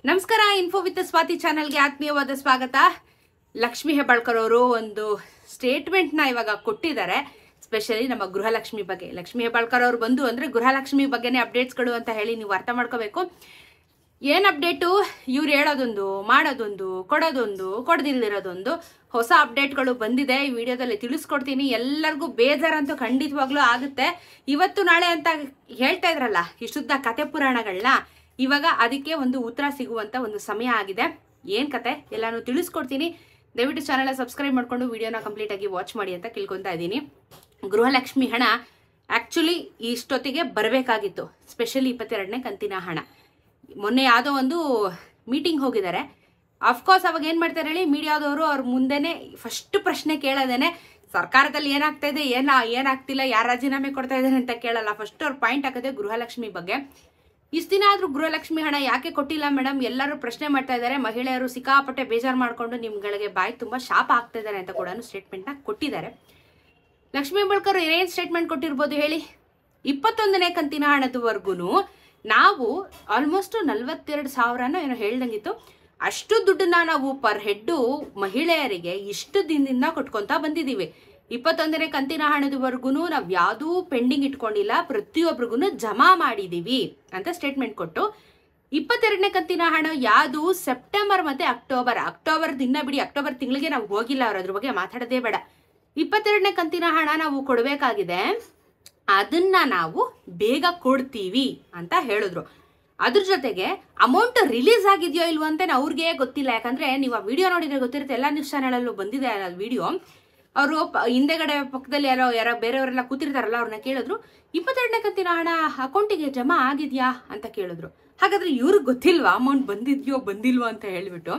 ನಮಸ್ಕಾರ. Info with Swati ಚಾನೆಲ್ಗೆ ಆತ್ಮೀಯವಾದ ಸ್ವಾಗತ. ಲಕ್ಷ್ಮಿ ಹೆಬ್ಬಾಳ್ಕರ್ ಅವರು ಒಂದು ಸ್ಟೇಟ್ಮೆಂಟ್ನ ಇವಾಗ ಕೊಟ್ಟಿದ್ದಾರೆ, ಸ್ಪೆಷಲಿ ನಮ್ಮ ಗೃಹಲಕ್ಷ್ಮಿ ಬಗ್ಗೆ. ಲಕ್ಷ್ಮಿ ಹೆಬ್ಬಾಳ್ಕರ್ ಅವರು ಬಂದು ಅಂದರೆ ಗೃಹಲಕ್ಷ್ಮಿ ಬಗ್ಗೆನೇ ಅಪ್ಡೇಟ್ಸ್ಗಳು ಅಂತ ಹೇಳಿ ನೀವು ಅರ್ಥ ಮಾಡ್ಕೋಬೇಕು. ಏನು ಅಪ್ಡೇಟು? ಇವ್ರು ಹೇಳೋದೊಂದು, ಮಾಡೋದೊಂದು, ಕೊಡೋದೊಂದು, ಕೊಡದಿಲ್ದಿರೋದೊಂದು ಹೊಸ ಅಪ್ಡೇಟ್ಗಳು ಬಂದಿದೆ. ಈ ವಿಡಿಯೋದಲ್ಲಿ ತಿಳಿಸ್ಕೊಡ್ತೀನಿ. ಎಲ್ಲರಿಗೂ ಬೇಜಾರಂತೂ ಖಂಡಿತವಾಗ್ಲೂ ಆಗುತ್ತೆ. ಇವತ್ತು ನಾಳೆ ಅಂತ ಹೇಳ್ತಾ ಇದ್ರಲ್ಲ ಇಷ್ಟುದ್ದ ಕತೆ ಪುರಾಣಗಳನ್ನ, ಇವಾಗ ಅದಕ್ಕೆ ಒಂದು ಉತ್ತರ ಸಿಗುವಂತ ಒಂದು ಸಮಯ ಆಗಿದೆ. ಏನ್ ಕತೆ ಎಲ್ಲಾನು ತಿಳಿಸ್ಕೊಡ್ತೀನಿ. ದಯವಿಟ್ಟು ಚಾನೆಲ್ ಸಬ್ಸ್ಕ್ರೈಬ್ ಮಾಡ್ಕೊಂಡು ವಿಡಿಯೋನ ಕಂಪ್ಲೀಟ್ ಆಗಿ ವಾಚ್ ಮಾಡಿ ಅಂತ ಕೇಳ್ಕೊತಾ ಇದ್ದೀನಿ. ಗೃಹಲಕ್ಷ್ಮಿ ಹಣ ಆಕ್ಚುಲಿ ಇಷ್ಟೊತ್ತಿಗೆ ಬರಬೇಕಾಗಿತ್ತು, ಸ್ಪೆಷಲಿ 22ನೇ ಕಂತಿನ ಹಣ. ಮೊನ್ನೆ ಯಾವುದೋ ಒಂದು ಮೀಟಿಂಗ್ ಹೋಗಿದ್ದಾರೆ. ಅಫ್ಕೋರ್ಸ್ ಅವಾಗ ಏನ್ ಮಾಡ್ತಾರೆ ಹೇಳಿ, ಮೀಡಿಯಾದವರು ಅವ್ರ ಮುಂದೆನೆ ಫಸ್ಟ್ ಪ್ರಶ್ನೆ ಕೇಳೋದೇನೆ ಸರ್ಕಾರದಲ್ಲಿ ಏನಾಗ್ತಾ ಇದೆ, ಏನಾಗ್ತಿಲ್ಲ, ಯಾರು ರಾಜೀನಾಮೆ ಕೊಡ್ತಾ ಇದ್ದಾರೆ ಅಂತ ಕೇಳಲ್ಲ. ಫಸ್ಟ್ ಅವ್ರ ಪಾಯಿಂಟ್ ಹಾಕೋದೆ ಗೃಹಲಕ್ಷ್ಮಿ ಬಗ್ಗೆ. ಇಷ್ಟು ದಿನ ಆದ್ರೂ ಗೃಹಲಕ್ಷ್ಮಿ ಹಣ ಯಾಕೆ ಕೊಟ್ಟಿಲ್ಲ ಮೇಡಮ್, ಎಲ್ಲರೂ ಪ್ರಶ್ನೆ ಮಾಡ್ತಾ ಇದ್ದಾರೆ. ಮಹಿಳೆಯರು ಸಿಕ್ಕಾಪಟ್ಟೆ ಬೇಜಾರು ಮಾಡ್ಕೊಂಡು ನಿಮ್ಗಳಿಗೆ ಬಾಯಿ ತುಂಬಾ ಶಾಪ ಆಗ್ತಾ ಇದ್ದಾರೆ ಅಂತ ಕೂಡ ಸ್ಟೇಟ್ಮೆಂಟ್ ನ ಕೊಟ್ಟಿದ್ದಾರೆ. ಲಕ್ಷ್ಮಿ ಹೆಬ್ಬಾಳ್ಕರ್ ಏನೇನ್ ಸ್ಟೇಟ್ಮೆಂಟ್ ಕೊಟ್ಟಿರ್ಬೋದು ಹೇಳಿ? 21ನೇ ಕಂತಿನ ಹಣದವರೆಗೂ ನಾವು ಆಲ್ಮೋಸ್ಟ್ 42,000 ಏನೋ ಹೇಳ್ದಂಗಿತ್ತು. ಅಷ್ಟು ದುಡ್ಡನ್ನ ನಾವು ಪರ್ ಹೆಡ್ ಮಹಿಳೆಯರಿಗೆ ಇಷ್ಟು ದಿನದಿಂದ ಕೊಟ್ಕೊಂತ ಬಂದಿದೀವಿ. 21ನೇ ಕಂತಿನ ಹಣದವರೆಗೂ ನಾವ್ ಯಾವ್ದೂ ಪೆಂಡಿಂಗ್ ಇಟ್ಕೊಂಡಿಲ್ಲ, ಪ್ರತಿಯೊಬ್ಬರಿಗೂ ಜಮಾ ಮಾಡಿದೀವಿ ಅಂತ ಸ್ಟೇಟ್ಮೆಂಟ್ ಕೊಟ್ಟು, 22ನೇ ಕಂತಿನ ಹಣ ಯಾವುದು ಸೆಪ್ಟೆಂಬರ್ ಮತ್ತೆ ಅಕ್ಟೋಬರ್ ದಿನ ಬಿಡಿ, ಅಕ್ಟೋಬರ್ ತಿಂಗಳಿಗೆ ನಾವು ಹೋಗಿಲ್ಲ, ಅವ್ರ ಅದ್ರ ಬಗ್ಗೆ ಮಾತಾಡೋದೇ ಬೇಡ. 22ನೇ ಕಂತಿನ ಹಣ ನಾವು ಕೊಡಬೇಕಾಗಿದೆ, ಅದನ್ನ ನಾವು ಬೇಗ ಕೊಡ್ತೀವಿ ಅಂತ ಹೇಳಿದ್ರು. ಅದ್ರ ಜೊತೆಗೆ ಅಮೌಂಟ್ ರಿಲೀಸ್ ಆಗಿದೆಯೋ ಇಲ್ವೋ ಅಂತ ಅವ್ರಿಗೆ ಗೊತ್ತಿಲ್ಲ. ಯಾಕಂದ್ರೆ ನೀವು ಆ ವಿಡಿಯೋ ನೋಡಿದ್ರೆ ಗೊತ್ತಿರುತ್ತೆ, ಎಲ್ಲಾ ನ್ಯೂಸ್ ಚಾನೆಲ್ ಅಲ್ಲೂ ಬಂದಿದೆ ಆ ವಿಡಿಯೋ. ಅವರು ಹಿಂದೆಗಡೆ ಪಕ್ಕದಲ್ಲಿ ಯಾರೋ ಬೇರೆಯವರೆಲ್ಲ ಕೂತಿರ್ತಾರಲ್ಲ, ಅವ್ರನ್ನ ಕೇಳಿದ್ರು 22ನೇ ಕಂತಿನ ಹಣ ಅಕೌಂಟಿಗೆ ಜಮಾ ಆಗಿದ್ಯಾ ಅಂತ ಕೇಳಿದ್ರು. ಹಾಗಾದ್ರೆ ಇವ್ರಿಗೆ ಗೊತ್ತಿಲ್ವಾ ಅಮೌಂಟ್ ಬಂದಿದ್ಯೋ ಬಂದಿಲ್ವೋ ಅಂತ ಹೇಳ್ಬಿಟ್ಟು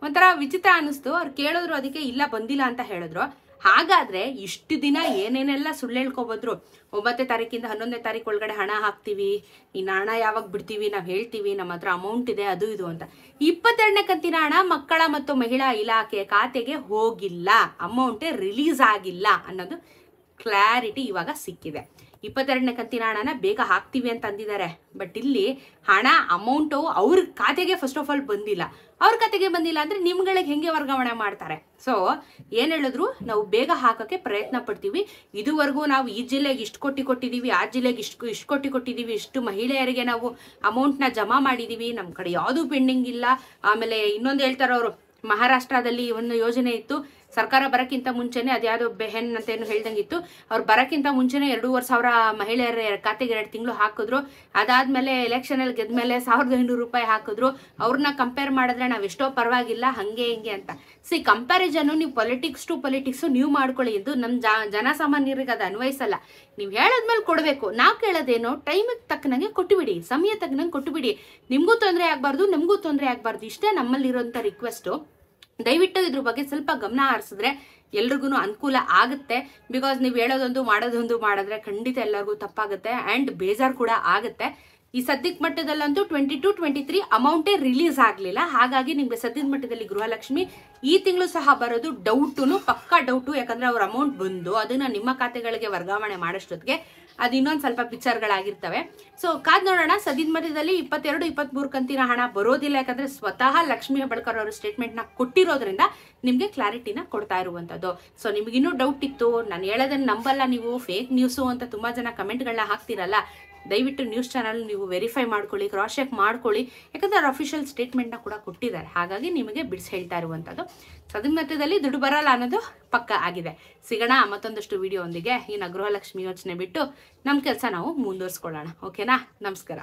ಒಂಥರ ವಿಚಿತ್ರ ಅನಿಸ್ತು. ಅವ್ರು ಕೇಳಿದ್ರು, ಅದಕ್ಕೆ ಇಲ್ಲ ಬಂದಿಲ್ಲ ಅಂತ ಹೇಳಿದ್ರು. ಹಾಗಾದ್ರೆ ಇಷ್ಟು ದಿನ ಏನೇನೆಲ್ಲ ಸುಳ್ಳು ಹೇಳ್ಕೊಬಂದ್ರು, 9ನೇ ತಾರೀಕಿಂದ 11ನೇ ತಾರೀಕು ಒಳಗಡೆ ಹಣ ಹಾಕ್ತಿವಿ, ಇನ್ನು ಹಣ ಯಾವಾಗ ಬಿಡ್ತೀವಿ ನಾವು ಹೇಳ್ತೀವಿ, ನಮ್ಮ ಹತ್ರ ಅಮೌಂಟ್ ಇದೆ ಅದು ಇದು ಅಂತ. 22ನೇ ಕಂತಿನ ಹಣ ಮಕ್ಕಳ ಮತ್ತು ಮಹಿಳಾ ಇಲಾಖೆ ಖಾತೆಗೆ ಹೋಗಿಲ್ಲ, ಅಮೌಂಟೇ ರಿಲೀಸ್ ಆಗಿಲ್ಲ ಅನ್ನೋದು ಕ್ಲಾರಿಟಿ ಇವಾಗ ಸಿಕ್ಕಿದೆ. 22ನೇ ಕಂತಿನ ಹಣನ ಬೇಗ ಹಾಕ್ತಿವಿ ಅಂತ ಅಂದಿದ್ದಾರೆ. ಬಟ್ ಇಲ್ಲಿ ಹಣ ಅಮೌಂಟು ಅವ್ರ ಖಾತೆಗೆ ಫಸ್ಟ್ ಆಫ್ ಆಲ್ ಬಂದಿಲ್ಲ. ಅವ್ರ ಖಾತೆಗೆ ಬಂದಿಲ್ಲ ಅಂದ್ರೆ ನಿಮ್ಗಳಿಗೆ ಹೆಂಗೆ ವರ್ಗಾವಣೆ ಮಾಡ್ತಾರೆ? ಸೊ ಏನ್ ಹೇಳಿದ್ರು, ನಾವು ಬೇಗ ಹಾಕಕ್ಕೆ ಪ್ರಯತ್ನ ಪಡ್ತೀವಿ. ಇದುವರೆಗೂ ನಾವು ಈ ಜಿಲ್ಲೆಗೆ ಇಷ್ಟು ಕೊಟ್ಟಿದೀವಿ, ಆ ಜಿಲ್ಲೆಗೆ ಇಷ್ಟು ಕೊಟ್ಟಿದೀವಿ, ಇಷ್ಟು ಮಹಿಳೆಯರಿಗೆ ನಾವು ಅಮೌಂಟ್ ನ ಜಮಾ ಮಾಡಿದೀವಿ, ನಮ್ ಕಡೆ ಯಾವ್ದು ಪೆಂಡಿಂಗ್ ಇಲ್ಲ. ಆಮೇಲೆ ಇನ್ನೊಂದು ಹೇಳ್ತಾರ ಅವರು, ಮಹಾರಾಷ್ಟ್ರದಲ್ಲಿ ಒಂದು ಯೋಜನೆ ಇತ್ತು, ಸರ್ಕಾರ ಬರಕ್ಕಿಂತ ಮುಂಚೆನೆ ಅದ್ಯಾವುದೋ ಬೆಹೆನ್ ಅಂತ ಏನು ಹೇಳ್ದಂಗಿತ್ತು, ಅವ್ರು ಬರಕ್ಕಿಂತ ಮುಂಚೆನೆ 2,500 ಮಹಿಳೆಯರ ಖಾತೆಗೆ 2 ತಿಂಗಳು ಹಾಕಿದ್ರು. ಅದಾದ್ಮೇಲೆ ಎಲೆಕ್ಷನ್ ಅಲ್ಲಿ ಗೆದ್ಮೇಲೆ 1,500 ರೂಪಾಯಿ ಹಾಕಿದ್ರು. ಅವ್ರನ್ನ ಕಂಪೇರ್ ಮಾಡಿದ್ರೆ ನಾವ್ ಎಷ್ಟೋ ಪರವಾಗಿಲ್ಲ, ಹಂಗೆ ಹಿಂಗೆ ಅಂತ. ಕಂಪ್ಯಾರಿಸನ್ ನೀವು ಪಾಲಿಟಿಕ್ಸ್ ಟು ಪಾಲಿಟಿಕ್ಸ್ ನೀವು ಮಾಡ್ಕೊಳ್ಳಿ, ಇದು ನಮ್ ಜನಸಾಮಾನ್ಯರಿಗೆ ಅದು ಅನ್ವಯಿಸಲ್ಲ. ನೀವ್ ಹೇಳದ್ಮೇಲೆ ಕೊಡ್ಬೇಕು. ನಾವ್ ಕೇಳೋದೇನೋ ಟೈಮಿಗೆ ತಕ್ಕನಂಗೆ ಕೊಟ್ಟುಬಿಡಿ, ಸಮಯ ತಕ್ಕನಂಗೆ ಕೊಟ್ಟುಬಿಡಿ. ನಿಮ್ಗೂ ತೊಂದರೆ ಆಗ್ಬಾರ್ದು, ನಮಗೂ ತೊಂದರೆ ಆಗ್ಬಾರ್ದು, ಇಷ್ಟೇ ನಮ್ಮಲ್ಲಿರುವಂತ ರಿಕ್ವೆಸ್ಟ್. ದಯವಿಟ್ಟು ಇದ್ರ ಬಗ್ಗೆ ಸ್ವಲ್ಪ ಗಮನ ಹರಿಸಿದ್ರೆ ಎಲ್ರಿಗೂ ಅನುಕೂಲ ಆಗುತ್ತೆ. ಬಿಕಾಸ್ ನೀವು ಹೇಳೋದೊಂದು ಮಾಡೋದೊಂದು ಮಾಡಿದ್ರೆ ಖಂಡಿತ ಎಲ್ಲರಿಗೂ ತಪ್ಪಾಗುತ್ತೆ ಅಂಡ್ ಬೇಜಾರು ಕೂಡ ಆಗುತ್ತೆ. ಈ ಸದ್ಯದ ಮಟ್ಟದಲ್ಲಂತೂ 22-23 ಅಮೌಂಟೇ ರಿಲೀಸ್ ಆಗ್ಲಿಲ್ಲ. ಹಾಗಾಗಿ ನಿಮ್ಗೆ ಸದ್ಯದ ಮಟ್ಟದಲ್ಲಿ ಗೃಹಲಕ್ಷ್ಮಿ ಈ ತಿಂಗಳು ಸಹ ಬರೋದು ಡೌಟುನು, ಪಕ್ಕಾ ಡೌಟು. ಯಾಕಂದ್ರೆ ಅವ್ರ ಅಮೌಂಟ್ ಬಂದು ಅದನ್ನ ನಿಮ್ಮ ಖಾತೆಗಳಿಗೆ ವರ್ಗಾವಣೆ ಮಾಡೋಷ್ಟೊತ್ತಿಗೆ ಅದು ಇನ್ನೊಂದು ಸ್ವಲ್ಪ ಪಿಕ್ಚರ್ಗಳಾಗಿರ್ತವೆ. ಸೊ ಕಾದ್ ನೋಡೋಣ. ಸದ್ಯದ ಮಧ್ಯದಲ್ಲಿ 22-23 ಕಂತಿನ ಹಣ ಬರೋದಿಲ್ಲ. ಯಾಕಂದ್ರೆ ಸ್ವತಃ ಲಕ್ಷ್ಮಿ ಹೆಬ್ಬಾಳ್ಕರ್ ಅವರು ಸ್ಟೇಟ್ಮೆಂಟ್ ನ ಕೊಟ್ಟಿರೋದ್ರಿಂದ ನಿಮ್ಗೆ ಕ್ಲಾರಿಟಿನ ಕೊಡ್ತಾ ಇರುವಂತದ್ದು. ಸೊ ನಿಮ್ಗೆ ಇನ್ನೂ ಡೌಟ್ ಇತ್ತು, ನಾನು ಹೇಳೋದನ್ನ ನಂಬಲ್ಲ ನೀವು, ಫೇಕ್ ನ್ಯೂಸು ಅಂತ ತುಂಬಾ ಜನ ಕಮೆಂಟ್ಗಳನ್ನ ಹಾಕ್ತಿರಲ್ಲ, ದಯವಿಟ್ಟು ನ್ಯೂಸ್ ಚಾನಲ್ ನೀವು ವೆರಿಫೈ ಮಾಡ್ಕೊಳ್ಳಿ, ಕ್ರಾಸ್ ಚೆಕ್ ಮಾಡ್ಕೊಳ್ಳಿ. ಯಾಕಂದ್ರೆ ಅವ್ರ ಅಫಿಷಿಯಲ್ ಸ್ಟೇಟ್ಮೆಂಟ್ ನ ಕೂಡ ಕೊಟ್ಟಿದ್ದಾರೆ. ಹಾಗಾಗಿ ನಿಮಗೆ ಬಿಡಿಸಿ ಹೇಳ್ತಾ ಇರುವಂತದ್ದು. ಸದ್ಯ ಮಧ್ಯದಲ್ಲಿ ದುಡ್ಡು ಬರಲ್ಲ ಅನ್ನೋದು ಪಕ್ಕ ಆಗಿದೆ. ಸಿಗೋಣ ಮತ್ತೊಂದಷ್ಟು ವಿಡಿಯೋ ಒಂದಿಗೆ. ಇನ್ನು ಗೃಹಲಕ್ಷ್ಮಿ ಯೋಚನೆ ಬಿಟ್ಟು ನಮ್ಮ ಕೆಲಸ ನಾವು ಮುಂದುವರಿಸ್ಕೊಳ್ಳೋಣ. ಓಕೆನಾ? ನಮಸ್ಕಾರ.